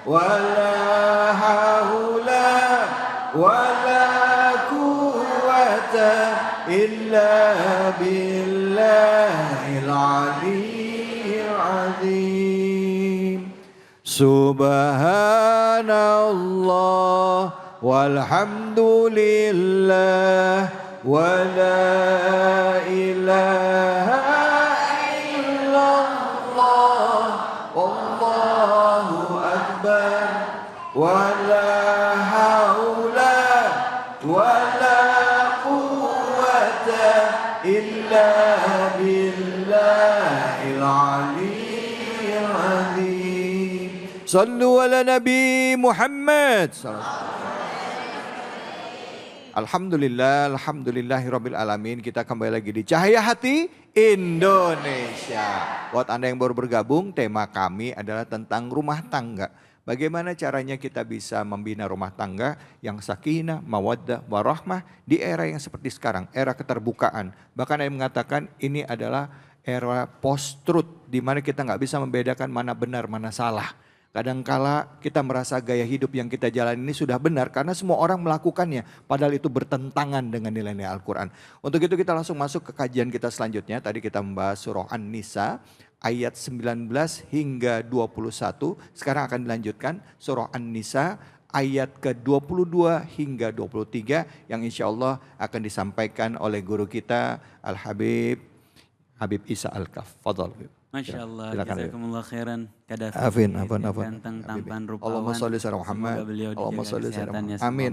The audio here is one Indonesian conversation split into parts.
ولا حول ولا قوة إلا بالله العلي العظيم سبحان الله والحمد لله ولا إله إلا الله والله أكبر ولا حول ولا قوة إلا بالله العلي العظيم صلوا على نبي محمد Alhamdulillah, alhamdulillahirabbil alamin. Kita kembali lagi di Cahaya Hati Indonesia. Buat Anda yang baru bergabung, tema kami adalah tentang rumah tangga. Bagaimana caranya kita bisa membina rumah tangga yang sakinah, mawaddah, warahmah di era yang seperti sekarang, era keterbukaan. Bahkan ada yang mengatakan ini adalah era post-truth, di mana kita nggak bisa membedakan mana benar, mana salah. Kadangkala kita merasa gaya hidup yang kita jalani ini sudah benar karena semua orang melakukannya. Padahal itu bertentangan dengan nilai-nilai Al-Quran. Untuk itu kita langsung masuk ke kajian kita selanjutnya. Tadi kita membahas surah An-Nisa ayat 19 hingga 21. Sekarang akan dilanjutkan surah An-Nisa ayat ke-22 hingga 23. Yang insya Allah akan disampaikan oleh guru kita Al-Habib Habib Isa Al-Kaf. Fadhal. Masya Allah, jazakumullah khairan. Afin. Ganteng, tampan, rupawan. Allahumma sholli ala Muhammad. Allahumma sholli ala Muhammad. Amin.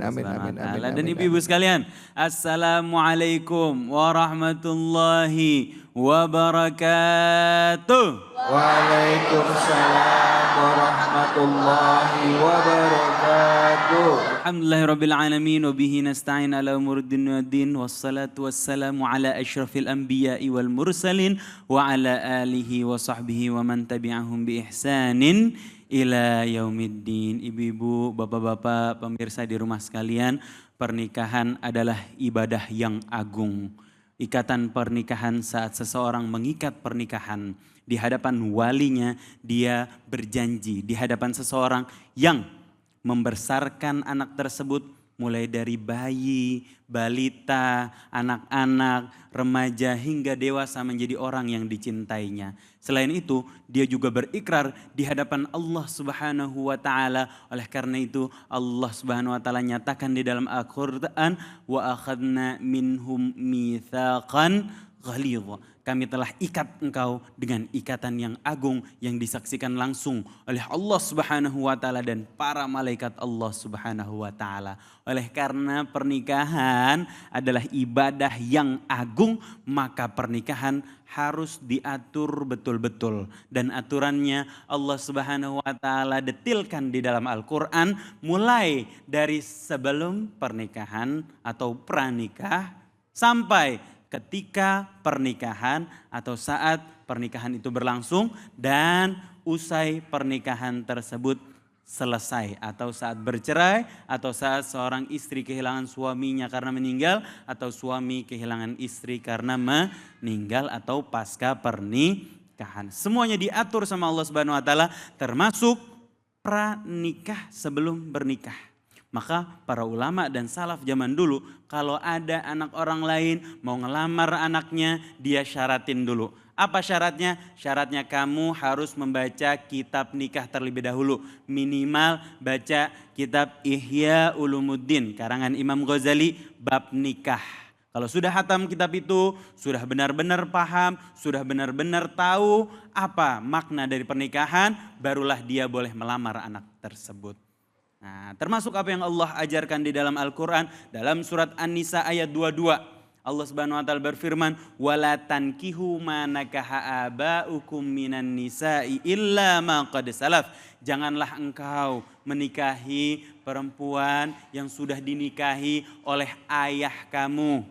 Dan ibu-ibu sekalian, assalamualaikum warahmatullahi wabarakatuh. Waalaikumsalam warahmatullahi wabarakatuh. Alhamdulillahirabbil alamin wa bihi nasta'in ala umuruddin waddin wassalatu wassalamu ala asyrafil anbiya'i wal mursalin wa ala alihi wa sahbihi wa man tabi'ahum bi ihsanin ila yaumiddin. Ibu-ibu, bapak-bapak, pemirsa di rumah sekalian, pernikahan adalah ibadah yang agung. Ikatan pernikahan, saat seseorang mengikat pernikahan di hadapan walinya, dia berjanji di hadapan seseorang yang membesarkan anak tersebut mulai dari bayi, balita, anak-anak, remaja hingga dewasa menjadi orang yang dicintainya. Selain itu, dia juga berikrar di hadapan Allah Subhanahu wa taala. Oleh karena itu, Allah Subhanahu wa taala nyatakan di dalam Al-Qur'an, wa akhadna minhum mitsaqan ghalidha. Kami telah ikat engkau dengan ikatan yang agung yang disaksikan langsung oleh Allah Subhanahu wa taala dan para malaikat Allah Subhanahu wa taala. Oleh karena pernikahan adalah ibadah yang agung, maka pernikahan harus diatur betul-betul, dan aturannya Allah Subhanahu wa taala detilkan di dalam Al-Qur'an mulai dari sebelum pernikahan atau pranikah sampai ketika pernikahan atau saat pernikahan itu berlangsung dan usai pernikahan tersebut selesai, atau saat bercerai, atau saat seorang istri kehilangan suaminya karena meninggal, atau suami kehilangan istri karena meninggal, atau pasca pernikahan. Semuanya diatur sama Allah Subhanahu wa taala, termasuk pranikah sebelum bernikah. Maka para ulama dan salaf zaman dulu, kalau ada anak orang lain mau ngelamar anaknya, dia syaratin dulu. Apa syaratnya? Syaratnya kamu harus membaca kitab nikah terlebih dahulu. Minimal baca kitab Ihya Ulumuddin, karangan Imam Ghazali, bab nikah. Kalau sudah hatam kitab itu, sudah benar-benar paham, sudah benar-benar tahu apa makna dari pernikahan, barulah dia boleh melamar anak tersebut. Nah, termasuk apa yang Allah ajarkan di dalam Al-Quran, dalam surat An-Nisa ayat 22. Allah Subhanahu wa taala berfirman, "Wala tankihu ma nakaha aba'ukum minan nisa'i illa ma qad salaf." Janganlah engkau menikahi perempuan yang sudah dinikahi oleh ayah kamu.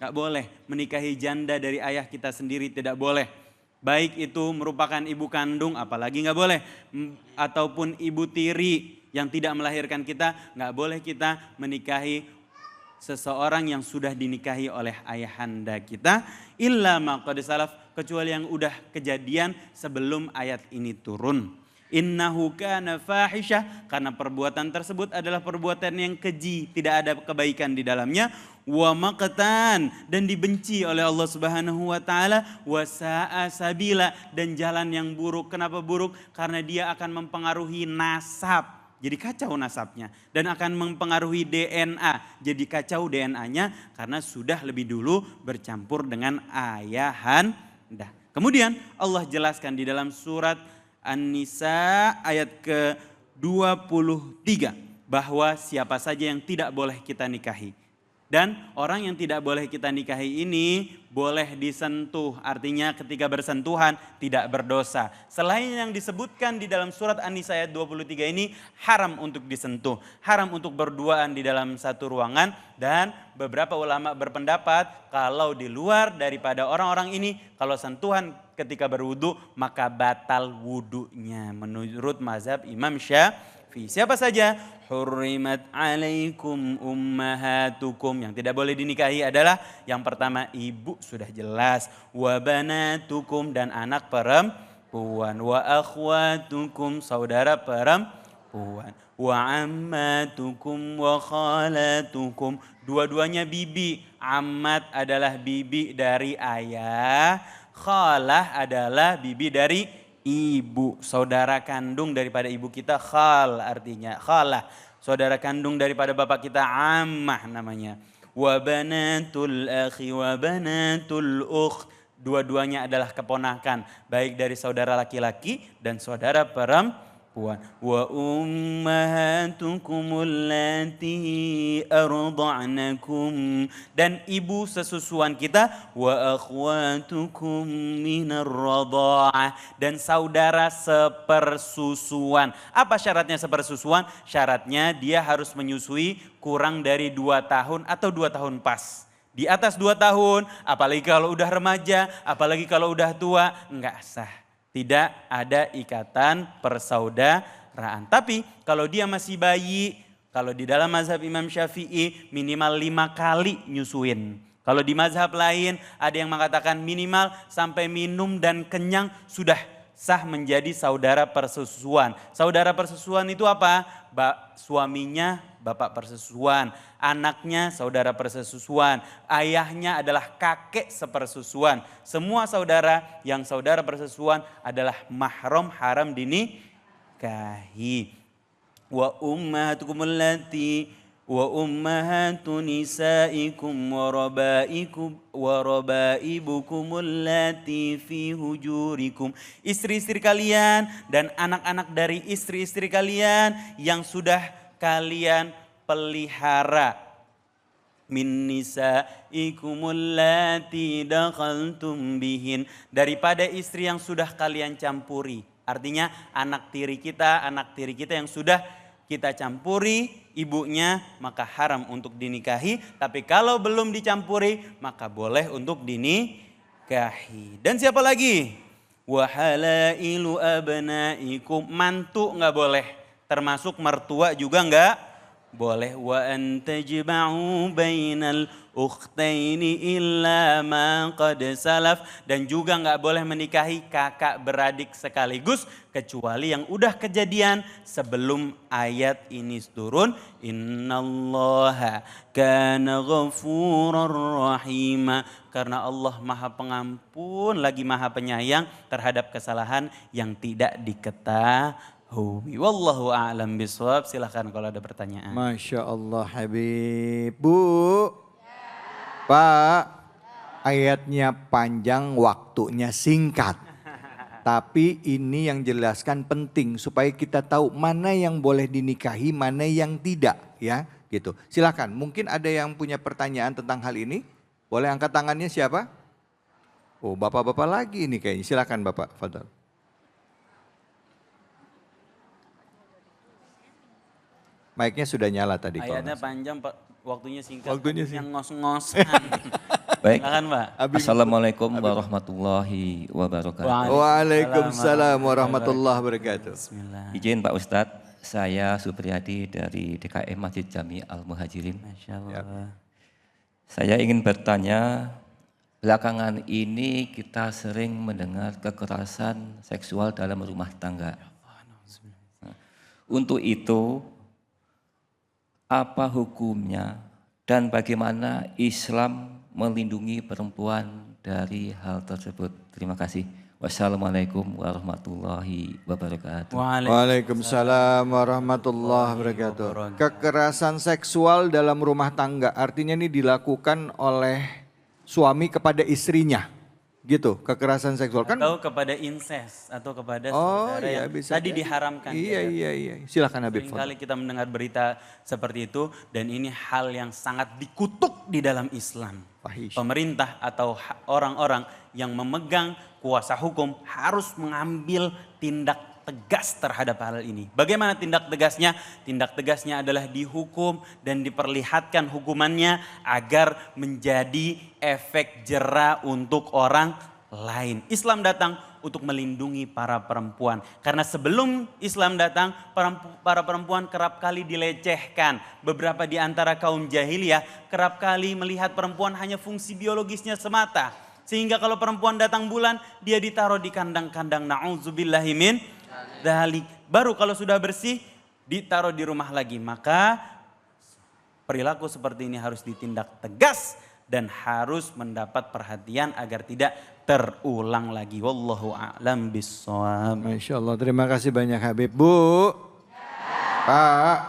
Gak boleh menikahi janda dari ayah kita sendiri, tidak boleh. Baik itu merupakan ibu kandung, apalagi gak boleh. Ataupun ibu tiri yang tidak melahirkan kita, gak boleh kita menikahi seseorang yang sudah dinikahi oleh ayahanda kita. Illa ma qad salaf, kecuali yang udah kejadian sebelum ayat ini turun. Innahu kana fahisyah, karena perbuatan tersebut adalah perbuatan yang keji, tidak ada kebaikan di dalamnya. Wa maqtan, dan dibenci oleh Allah Subhanahu wa taala. Wa sa'a sabila, dan jalan yang buruk. Kenapa buruk? Karena dia akan mempengaruhi nasab. Jadi kacau nasabnya, dan akan mempengaruhi DNA. Jadi kacau DNA-nya karena sudah lebih dulu bercampur dengan ayahanda. Kemudian Allah jelaskan di dalam surat An-Nisa ayat ke-23 bahwa siapa saja yang tidak boleh kita nikahi. Dan orang yang tidak boleh kita nikahi ini boleh disentuh, artinya ketika bersentuhan tidak berdosa. Selain yang disebutkan di dalam surat An-Nisa ayat 23 ini, haram untuk disentuh, haram untuk berduaan di dalam satu ruangan. Dan beberapa ulama berpendapat kalau di luar daripada orang-orang ini, kalau sentuhan ketika berwudu maka batal wudunya menurut mazhab Imam Syafi'i. Siapa saja? Hurrimat alaikum ummahatukum, yang tidak boleh dinikahi adalah yang pertama ibu, sudah jelas. Wa banatukum, dan anak perempuan. Wa akhwatukum, saudara perempuan. Wa ammatukum wa khalatukum, dua-duanya bibi. Ammat adalah bibi dari ayah, khalah adalah bibi dari ibu, saudara kandung daripada ibu kita, khal artinya khalah. Saudara kandung daripada bapak kita, ammah namanya. Wa banatul akhi wa banatul ukht, dua-duanya adalah keponakan, baik dari saudara laki-laki dan saudara perempuan. Wa ummahatukum allati arda'nakum, dan ibu sesusuan kita. Wa akhwatukum minar radha'ah, dan saudara sepersusuan. Apa syaratnya sepersusuan? Syaratnya dia harus menyusui kurang dari 2 tahun atau 2 tahun pas. Di atas 2 tahun, apalagi kalau udah remaja, apalagi kalau udah tua, enggak sah. Tidak ada ikatan persaudaraan. Tapi kalau dia masih bayi, kalau di dalam mazhab Imam Syafi'i minimal 5 kali nyusuin. Kalau di mazhab lain ada yang mengatakan minimal sampai minum dan kenyang sudah sah menjadi saudara persusuan. Saudara persusuan itu apa? Suaminya bapak persusuan, anaknya saudara persusuan, ayahnya adalah kakek sepersusuan. Semua saudara yang saudara persusuan adalah mahram, haram dinikahi. Wa ummahatukum allati wa ummahatu nisaikum wa rabaibukum allati fi hujurikum, istri-istri kalian dan anak-anak dari istri-istri kalian yang sudah kalian pelihara. Min nisaikum allati dakhaltum bihin, daripada istri yang sudah kalian campuri. Artinya anak tiri kita yang sudah kita campuri ibunya, maka haram untuk dinikahi. Tapi kalau belum dicampuri maka boleh untuk dinikahi. Dan siapa lagi? Wa halailu abnaikum, mantu enggak boleh. Termasuk mertua juga enggak boleh. Wa antajma'u bainal ukhtaini illa ma qad salaf, dan juga enggak boleh menikahi kakak beradik sekaligus kecuali yang udah kejadian sebelum ayat ini turun. Innallaha kana ghafurar rahima, karena Allah Maha Pengampun lagi Maha Penyayang terhadap kesalahan yang tidak diketahui. Wallahu a'lam bishawab. Silakan kalau ada pertanyaan. Masya Allah Habib. Bu, Pak, ayatnya panjang, waktunya singkat. Tapi ini yang jelaskan penting supaya kita tahu mana yang boleh dinikahi, mana yang tidak, ya, gitu. Silakan, mungkin ada yang punya pertanyaan tentang hal ini. Boleh angkat tangannya siapa? Oh, bapak-bapak lagi ini kayaknya. Silakan Bapak, Fadal. Mic-nya sudah nyala tadi. Ayatnya panjang, waktunya singkat. Waktunya singkat. Yang ngos-ngosan. Baik. Silakan Pak. Assalamualaikum warahmatullahi wabarakatuh. Waalaikumsalam warahmatullahi wabarakatuh. Bismillah. Izin Pak Ustadz, saya Supriyadi dari DKM Masjid Jami Al-Muhajirin. Masya Allah. Saya ingin bertanya, belakangan ini kita sering mendengar kekerasan seksual dalam rumah tangga. Untuk itu, apa hukumnya dan bagaimana Islam melindungi perempuan dari hal tersebut? Terima kasih. Wassalamualaikum warahmatullahi wabarakatuh. Waalaikumsalam warahmatullahi wabarakatuh. Kekerasan seksual dalam rumah tangga artinya ini dilakukan oleh suami kepada istrinya. Gitu, kekerasan seksual kan? Atau kepada incest atau kepada Oh saudara iya yang bisa tadi jadi. diharamkan. Iya. Silakan Habib. Seringkali kita mendengar berita seperti itu dan ini hal yang sangat dikutuk di dalam Islam. Fahish. Pemerintah atau orang-orang yang memegang kuasa hukum harus mengambil tindak tegas terhadap hal ini. Bagaimana tindak tegasnya? Tindak tegasnya adalah dihukum dan diperlihatkan hukumannya agar menjadi efek jera untuk orang lain. Islam datang untuk melindungi para perempuan. Karena sebelum Islam datang, para perempuan kerap kali dilecehkan. Beberapa di antara kaum jahiliyah kerap kali melihat perempuan hanya fungsi biologisnya semata. Sehingga kalau perempuan datang bulan, dia ditaruh di kandang-kandang. Na'udzubillahimin dzalik. Baru kalau sudah bersih, ditaruh di rumah lagi. Maka perilaku seperti ini harus ditindak tegas dan harus mendapat perhatian agar tidak terulang lagi. Wallahu a'lam bishawab. Masya Allah, terima kasih banyak Habib. Bu, Pak,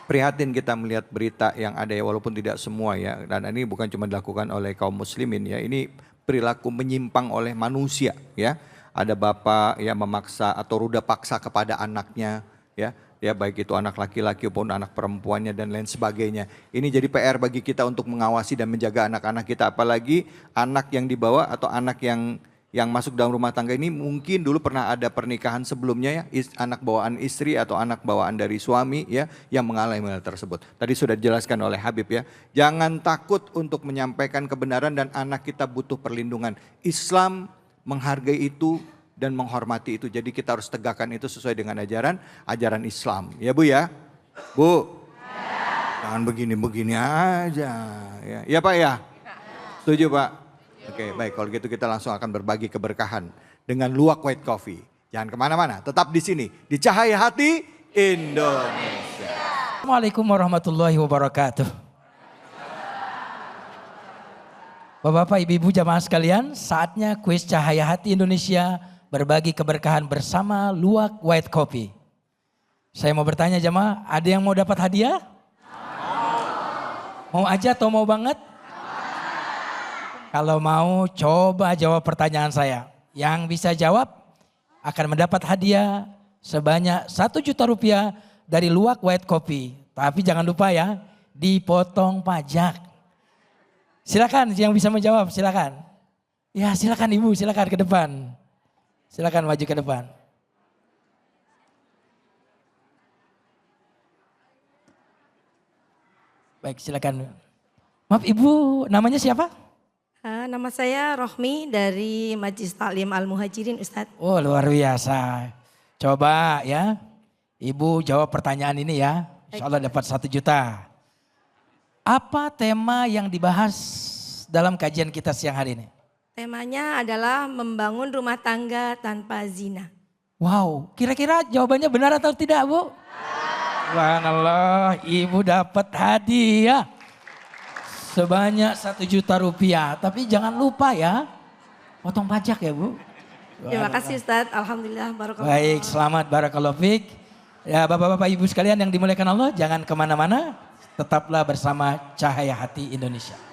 prihatin kita melihat berita yang ada ya, walaupun tidak semua ya. Dan ini bukan cuma dilakukan oleh kaum muslimin ya, ini perilaku menyimpang oleh manusia ya. Ada bapak yang memaksa atau ruda paksa kepada anaknya ya baik itu anak laki-laki maupun anak perempuannya dan lain sebagainya. Ini jadi PR bagi kita untuk mengawasi dan menjaga anak-anak kita, apalagi anak yang dibawa atau anak yang masuk dalam rumah tangga ini mungkin dulu pernah ada pernikahan sebelumnya ya, anak bawaan istri atau anak bawaan dari suami ya yang mengalami hal tersebut. Tadi sudah dijelaskan oleh Habib ya. Jangan takut untuk menyampaikan kebenaran dan anak kita butuh perlindungan. Islam menghargai itu dan menghormati itu. Jadi kita harus tegakkan itu sesuai dengan ajaran Islam. Ya Bu ya? Bu? Jangan begini-begini aja. Ya Pak ya? Setuju Pak? Oke baik, kalau gitu kita langsung akan berbagi keberkahan dengan Luwak White Coffee. Jangan kemana-mana, tetap di sini. Di Cahaya Hati Indonesia. Assalamualaikum warahmatullahi wabarakatuh. Bapak-bapak, ibu-ibu jamaah sekalian, saatnya kuis Cahaya Hati Indonesia berbagi keberkahan bersama Luwak White Coffee. Saya mau bertanya jamaah, ada yang mau dapat hadiah? Mau aja atau mau banget? Kalau mau coba jawab pertanyaan saya. Yang bisa jawab akan mendapat hadiah sebanyak 1 juta rupiah dari Luwak White Coffee. Tapi jangan lupa ya, dipotong pajak. Silakan yang bisa menjawab, silakan. Ya silakan ibu, silakan ke depan. Silakan maju ke depan. Baik silakan. Maaf ibu, namanya siapa? Nama saya Rohmi dari Majlis Taklim Al-Muhajirin Ustadz. Oh luar biasa. Coba ya, ibu jawab pertanyaan ini ya. Insya Allah dapat 1 juta. Apa tema yang dibahas dalam kajian kita siang hari ini? Temanya adalah membangun rumah tangga tanpa zina. Wow, kira-kira jawabannya benar atau tidak Bu? Subhanallah, ibu dapat hadiah sebanyak 1 juta rupiah. Tapi jangan lupa ya, potong pajak ya Bu. Terima kasih Ustadz, Alhamdulillah. Barakallah. Baik, selamat barakallahu fiik. Ya bapak-bapak ibu sekalian yang dimuliakan Allah, jangan kemana-mana. Tetaplah bersama Cahaya Hati Indonesia.